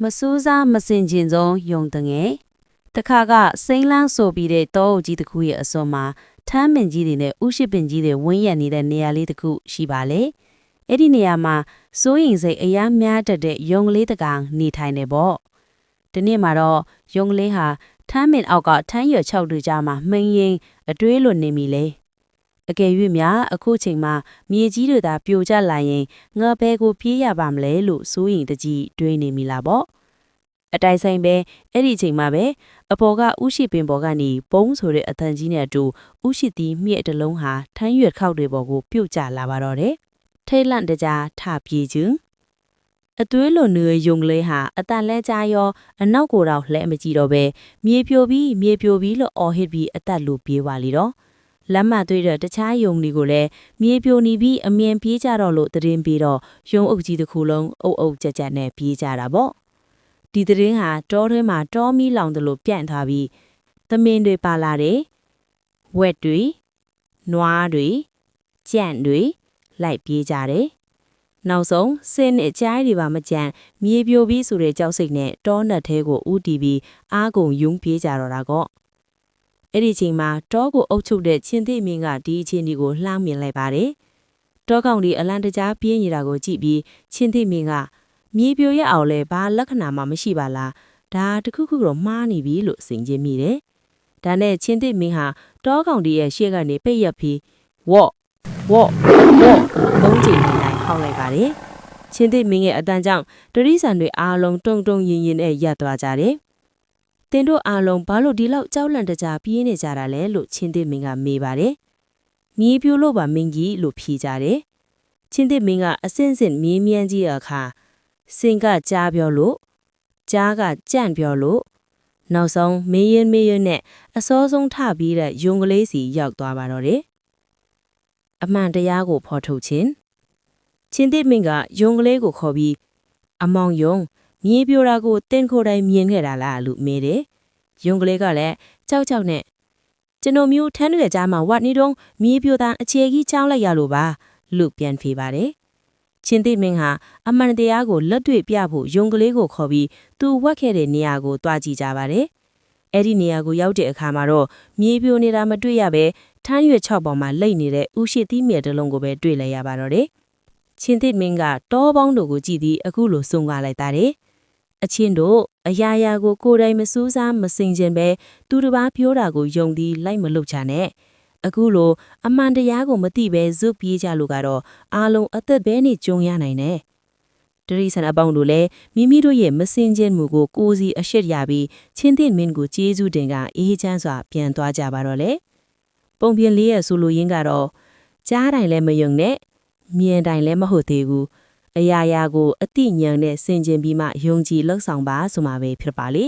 မစိုးစားမစင်ကျင်ဆုံးယုံတငယ်တခါကစိမ့်လန်းဆိုပြီးတဲ့တောအုပ်ကြီးတစ်ခုရဲ့အစွန်မှာထမ်းပင်ကြီးတွေနဲ့ဥရှိပင်ကြီးတွေဝန်းရံနေတဲ့နေရာလေးတစ်ခုရှိပါလေအဲ့ဒီနေရာမှာစိုးရင်စိတ်အများများတတ်တဲ့ယုံကလေးတစ်ကောင်နေထိုင်နေပေါ့ဒီနေ့မှာတော့ယုံကလေးဟာထမ်းပင်အောက်ကထမ်းရွက်6တူကြားမှာမှင်းရင်အတွေးလိုနေမိလေအကယ်၍များအခုချိန်မှာမြေကြီးတွေသာပြိုကျလာရင်ငါဘဲကိုပြေးရပါမလဲလို့စိုးရင်တကြီးတွေးနေမိလားပေါ့အတိုင်ဆိုင်ပဲအဲ့ဒီချိန်မှာပဲအပေါ်ကဥရှိပင်ပေါ်ကနေပုံးဆိုတဲ့အသံကြီးနဲ့အတူဥရှိသည်မြင့်တလုံးဟာထမ်းရွက်ခောက်တွေပေါ်ကိုပြုတ်ကျလာပါတော့တယ်ထိတ်လန့်တကြားထပြေးခြင်းအသွေးလိုနွေယုံကလေးဟာအတန်လဲကြားရောအနောက်ကိုတော့လှဲမကြည့်တော့ပဲမြေပြိုပြီးလို့အော်ဟစ်ပြီးအသက်လူပြေးပါလေတော့လမ်းမသွေးတဲ့တခြားယုံတွေကိုလည်းမြေပြိုနေပြီးအမြင်ပြေးကြတော့လို့တရင်ပြီးတော့ယုံအုပ်ကြီးတစ်ခုလုံးအုပ်ကြက်နဲ့ပြေးကြတာပေါ့ဒီတရင်ဟာတောထဲမှာတောမီလောင်တယ်လို့ပြန့်သွားပြီးသမင်းတွေပါလာတယ်ဝက်တွေနွားတွေကြံ့တွေလိုက်ပြေးကြတယ်နောက်ဆုံးစင်းနဲ့ကြားတွေပါမကြံမြေပြိုပြီးဆိုတဲ့ကြောက်စိတ်နဲ့တောနက်သေးကိုဥတီပြီးအားကုန်ယုံပြေးကြတော့တာကောအဲ့ဒီချိန်မှာတောကိုအုပ်ချုပ်တဲ့ချင်းသိမင်းကဒီအချင်းဒီကိုလှမ်းမြင်လိုက်ပါတယ်တောကောင်ဒီအလန့်တကြားပြေးနေတာကိုကြည့်ပြီးချင်းသိမင်းကမြေပြိုရအောင်လဲဘာလက္ခဏာမှမရှိပါလားဒါတခုခုတော့မှားနေပြီလို့စဉ်းကျင်မိတယ်ဒါနဲ့ချင်းသိမင်းဟာတောကောင်ဒီရဲ့ရှေ့ကနေပိတ်ရက်ပြီးဝေါ့သုံးချိန်တိုင်းဟောက်လိုက်ပါတယ်ချင်းသိမင်းရဲ့အတန်ကြောင့်တရိษံတွေအားလုံးတုံရင်နဲ့ရပ်သွားကြတယ်တင်တို့အားလုံးဘာလို့ဒီလောက်ကြောက်လန့်တကြားပြေးနေကြတာလဲလို့ချင်းသိမင်းကမေးပါတယ်မြေပြိုလို့ပါမင်းကြီးလို့ဖြေကြတယ်ချင်းသိမင်းကအစင်းစင်မြင်းမြန်းကြီးအခါစင်ကကြားပြောလို့ကြားကကြန့်ပြောလို့နောက်ဆုံးမေးရင်နဲ့အစောဆုံးထပြီးတဲ့ယုံကလေးစီရောက်သွားပါတော့တယ်အမှန်တရားကိုဖော်ထုတ်ခြင်းချင်းသိမင်းကယုံကလေးကိုခေါ်ပြီးအမောင်ယုံမြေပြိုတာကိုတင်းခိုးတိုင်းမြင်ခဲ့တာလားလို့မေးတယ်ယုံကလေးကလည်းကြောက်နဲ့ကျွန်တော်မျိုးထမ်းတွေကြားမှာဝတ်နေတော့မြေပြိုတာအခြေကြီးချောင်းလိုက်ရလို့ပါလို့ပြန်ဖြေပါတယ်ချင်းသိမင်းဟာအမှန်တရားကိုလက်တွေ့ပြဖို့ယုံကလေးကိုခေါ်ပြီးသူဝတ်ခဲ့တဲ့နေရာကိုတွားကြည့်ကြပါတယ်အဲ့ဒီနေရာကိုရောက်တဲ့အခါမှာတော့မြေပြိုနေတာမတွေ့ရပဲထမ်းရွက်6ပေါ်မှာလိတ်နေတဲ့ဥရှိသီးမြေတလုံးကိုပဲတွေ့လိုက်ရပါတော့တယ်ချင်းသိမင်းကတောပေါင်းတို့ကိုကြည့်ပြီးအခုလိုစုံကားလိုက်တာတဲ့အချင်းတို့အရာရာကိုကိုယ်တိုင်မစူးစားမစင်ကျင်ပဲသူတစ်ပါးပြောတာကိုယုံပြီးလိုက်မလုပ်ချနဲ့အခုလိုအမှန်တရားကိုမသိပဲဇွတ်ပြေးကြလို့ကတော့အားလုံးအသက်ပဲနေကြုံရနိုင်တယ်တရိษံအပေါင်းတို့လည်းမိမိတို့ရဲ့မစင်ကျင်မှုကိုကိုယ်စီအရှက်ရပြီးချင်းသိမင်းကိုကျေးဇူးတင်ကအေးချမ်းစွာပြန်သွားကြပါတော့လေပုံပြင်လေးရဲ့ဆိုလိုရင်းကတော့ကြားတိုင်းလည်းမယုံနဲ့မြင်တိုင်းလည်းမဟုတ်သေးဘူးအရာရာကိုအတိညာဉ်နဲ့ဆင်ခြင်ပြီးမှယုံကြည်လှုပ်ဆောင်ပါဆိုမှပဲဖြစ်ပါလေ